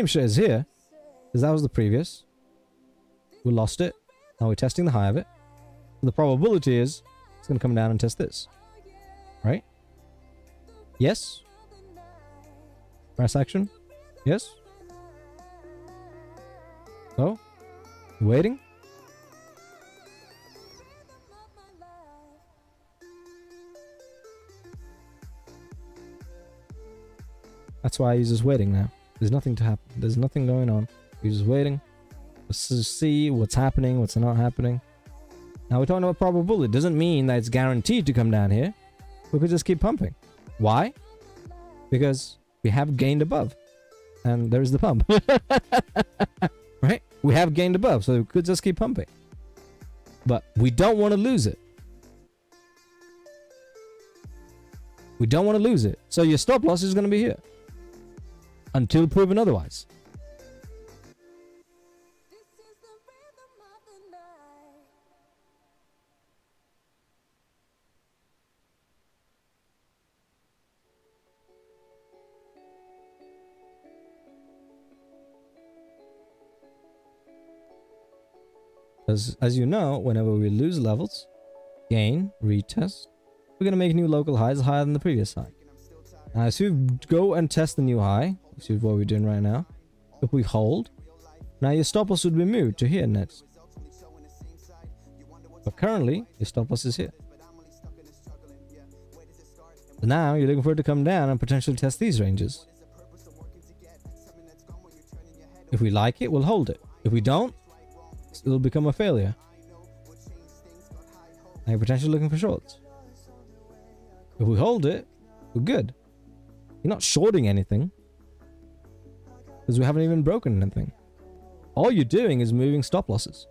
same shit as here, because that was the previous. We lost it. Now we're testing the high of it. The probability is it's going to come down and test this. Right? Yes? Press action? Yes? So? Waiting? That's why he's just waiting now. There's nothing to happen. There's nothing going on. He's just waiting. Let's just see what's happening, what's not happening. Now we're talking about probability. It doesn't mean that it's guaranteed to come down here. We could just keep pumping. Why? Because we have gained above. And there's the pump. Right? We have gained above, so we could just keep pumping. But we don't want to lose it. We don't want to lose it. So your stop loss is going to be here. Until proven otherwise. As you know, whenever we lose levels, gain, retest, we're going to make new local highs higher than the previous high. Now, as we go and test the new high, which is what we're doing right now, if we hold, now your stop loss would be moved to here next. But currently, your stop loss is here. So now you're looking for it to come down and potentially test these ranges. If we like it, we'll hold it. If we don't, it'll become a failure. Now you're potentially looking for shorts. If we hold it, we're good. You're not shorting anything, because we haven't even broken anything. All you're doing is moving stop losses.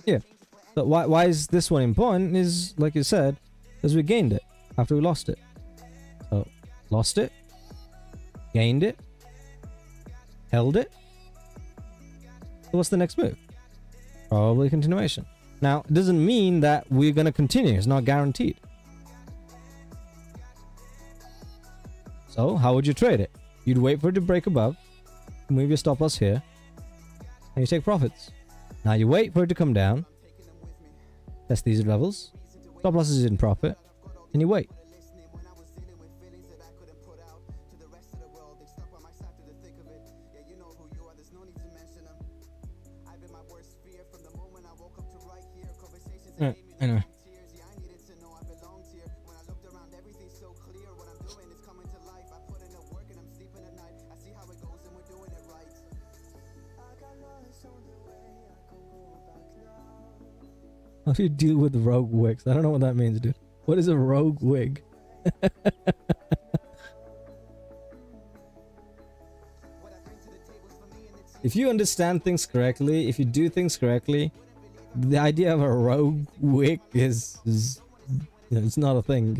Yeah. So why is this one important is, like you said, because we gained it after we lost it. So, lost it, gained it, held it. So what's the next move? Probably continuation. Now, it doesn't mean that we're going to continue. It's not guaranteed. So, how would you trade it? You'd wait for it to break above, move your stop loss here, and you take profits. Now you wait for it to come down, test these levels, stop loss is in profit, and you wait. Anyway. How do you deal with rogue wigs? I don't know what that means, dude. What is a rogue wig? If you understand things correctly, if you do things correctly, the idea of a rogue wig is it's not a thing.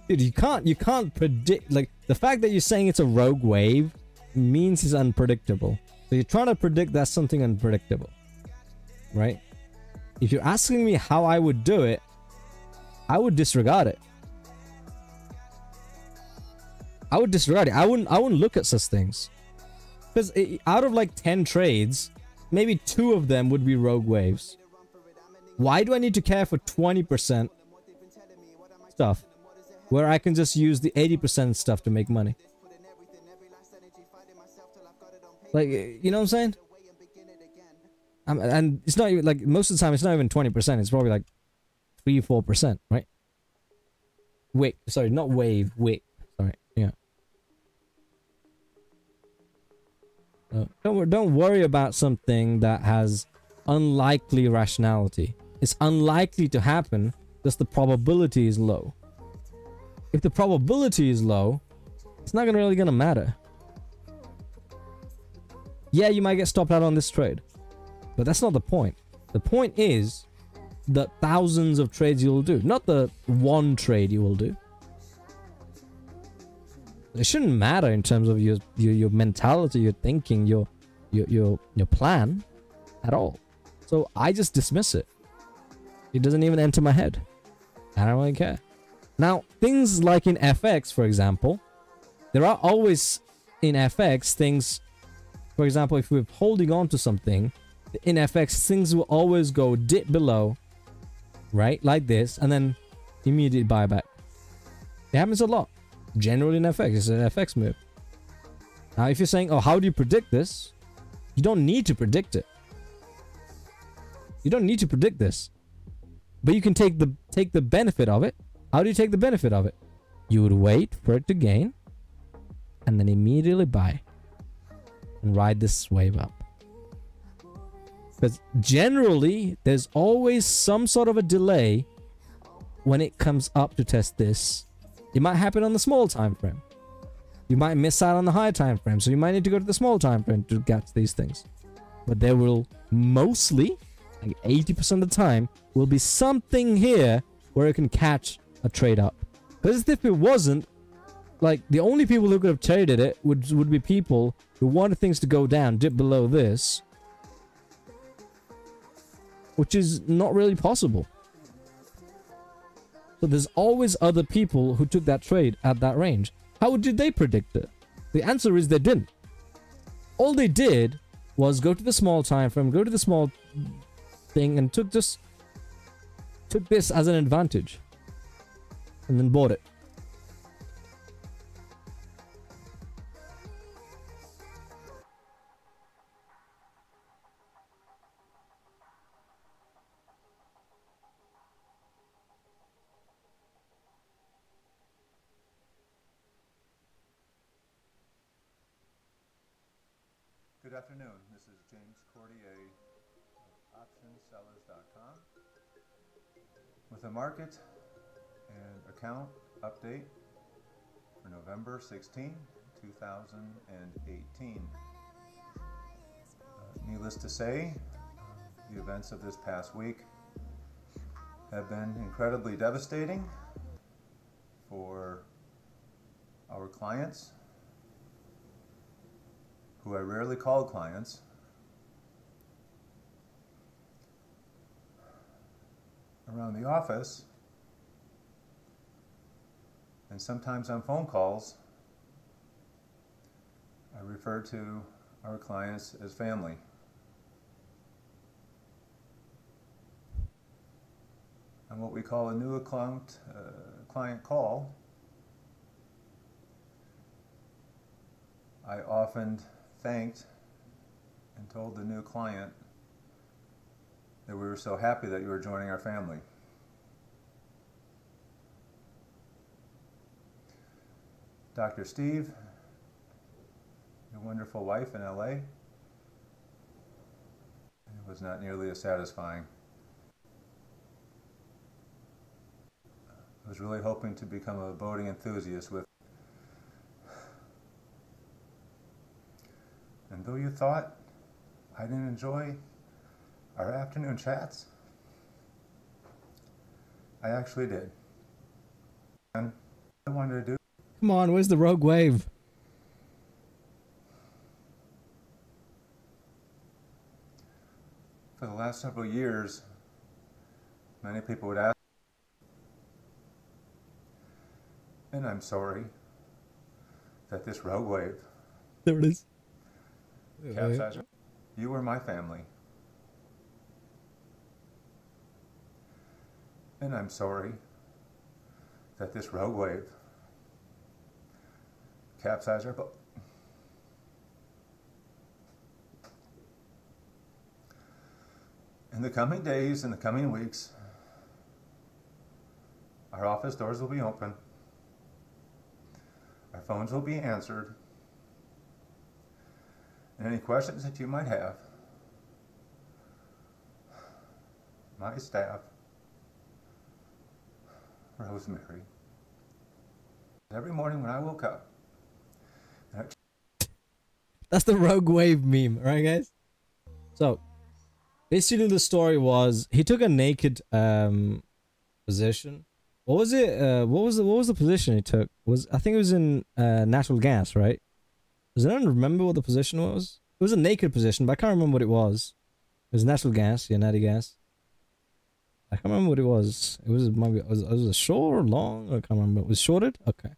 Dude, you can't predict, like, the fact that you're saying it's a rogue wave means it's unpredictable. So you're trying to predict that's something unpredictable, right? If you're asking me how I would do it, I would disregard it. I would disregard it. I wouldn't look at such things. Because out of like 10 trades, maybe 2 of them would be rogue waves. Why do I need to care for 20% stuff where I can just use the 80% stuff to make money? Like, you know what I'm saying? And it's not even, like, most of the time it's not even 20%. It's probably like 3-4%, right? Wick. Sorry, not wave. Wick. Sorry. Yeah. Don't worry about something that has unlikely rationality. It's unlikely to happen, just the probability is low. If the probability is low, it's not really gonna matter. Yeah, you might get stopped out on this trade, but that's not the point. The point is the thousands of trades you will do, not the one trade you will do. It shouldn't matter in terms of your mentality, your thinking, your plan at all. So I just dismiss it. It doesn't even enter my head. I don't really care. Now, things like in FX, for example, there are always in FX things, for example, if we're holding on to something, in FX, things will always go dip below, right? Like this, and then immediate buyback. It happens a lot. Generally in FX, it's an FX move. Now, if you're saying, oh, how do you predict this? You don't need to predict it. You don't need to predict this. But you can take the benefit of it. How do you take the benefit of it? You would wait for it to gain and then immediately buy and ride this wave up. Because generally, there's always some sort of a delay when it comes up to test this. It might happen on the small time frame. You might miss out on the high time frame, so you might need to go to the small time frame to get these things. But there will mostly, like 80% of the time, will be something here where it can catch a trade up. Because if it wasn't, like, the only people who could have traded it would be people who wanted things to go down, dip below this, which is not really possible. So there's always other people who took that trade at that range. How did they predict it? The answer is they didn't. All they did was go to the small time frame, go to the small thing, and took this as an advantage, and then bought it. Good afternoon. This is James Cordier of OptionSellers.com with a market and account update for November 16, 2018. Needless to say, the events of this past week have been incredibly devastating for our clients, who I rarely call clients, around the office, and sometimes on phone calls. I refer to our clients as family. On what we call a new account client call, I often thanked and told the new client that we were so happy that you were joining our family. Dr. Steve, your wonderful wife in LA, it was not nearly as satisfying. I was really hoping to become a boating enthusiast with. And though you thought I didn't enjoy our afternoon chats, I actually did. And what I wanted to do. Come on, where's the rogue wave? For the last several years, many people would ask, and I'm sorry that this rogue wave. There it is. Capsizer. You were my family. And I'm sorry that this rogue wave capsized our boat. In the coming days, in the coming weeks, our office doors will be open. Our phones will be answered. And any questions that you might have, my staff, Rosemary, every morning when I woke up. That's the rogue wave meme, right, guys? So, basically the story was he took a naked position What was it? What was the position he took? I think it was in natural gas, right? Does anyone remember what the position was? It was a naked position, but I can't remember what it was. It was natural gas, yeah, natty gas. I can't remember what it was. It was maybe was it short or long? I can't remember. It was shorted? Okay.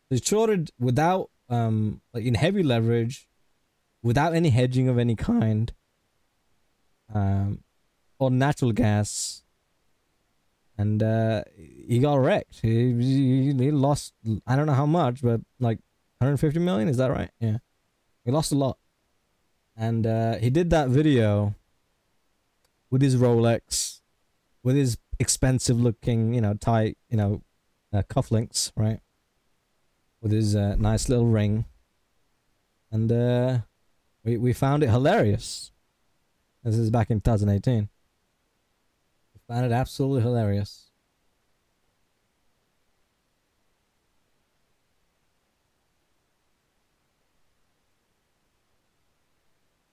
It's shorted without like in heavy leverage, without any hedging of any kind. On natural gas. And he got wrecked. He lost, I don't know how much, but like 150 million, is that right? Yeah. He lost a lot. And he did that video with his Rolex, with his expensive looking, you know, tight, you know, cufflinks, right? With his nice little ring. And we found it hilarious. This is back in 2018. We found it absolutely hilarious.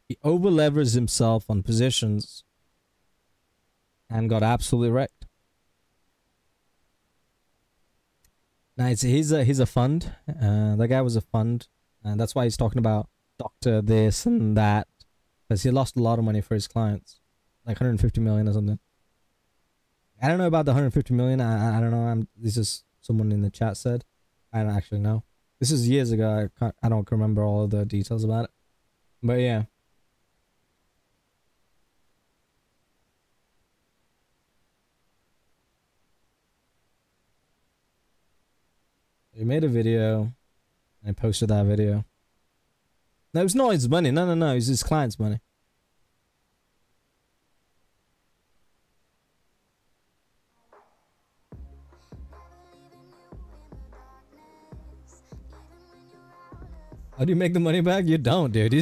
He over-leverages himself on positions and got absolutely wrecked. Now he's a fund. That guy was a fund, and that's why he's talking about doctor this and that, because he lost a lot of money for his clients, like 150 million or something. I don't know about the 150 million. I don't know. This is someone in the chat said. I don't actually know. This is years ago. I don't remember all of the details about it. But yeah. He made a video and he posted that video. No, it's not his money. No, it's his client's money. How do you make the money back? You don't, dude.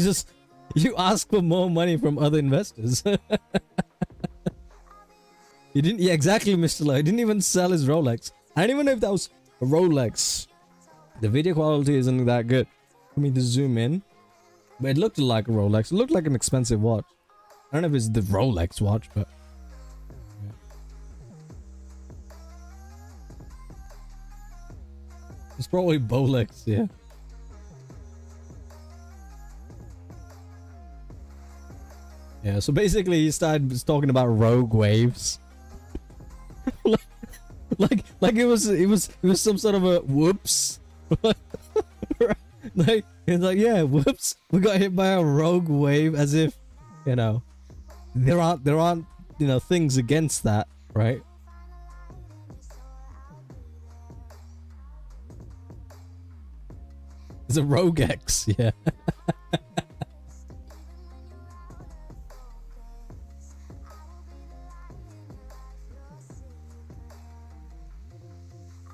You ask for more money from other investors. You didn't, yeah, exactly, Mr. Lowe. He didn't even sell his Rolex. I don't even know if that was a Rolex. The video quality isn't that good. I mean, to zoom in. But it looked like a Rolex. It looked like an expensive watch. I don't know if it's the Rolex watch, but... yeah. It's probably Bolex, yeah. Yeah, so basically he started talking about rogue waves. like it was some sort of a whoops. Like it's like, yeah, whoops, we got hit by a rogue wave, as if, you know, there aren't you know, things against that, right? It's a Rogue X, yeah.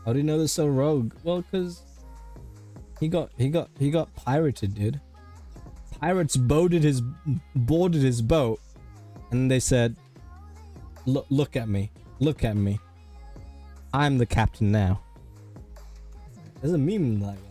How do you know they're so rogue? Well, because he got pirated, dude. Pirates boarded his boat, and they said, look at me, I'm the captain now." There's a meme like that.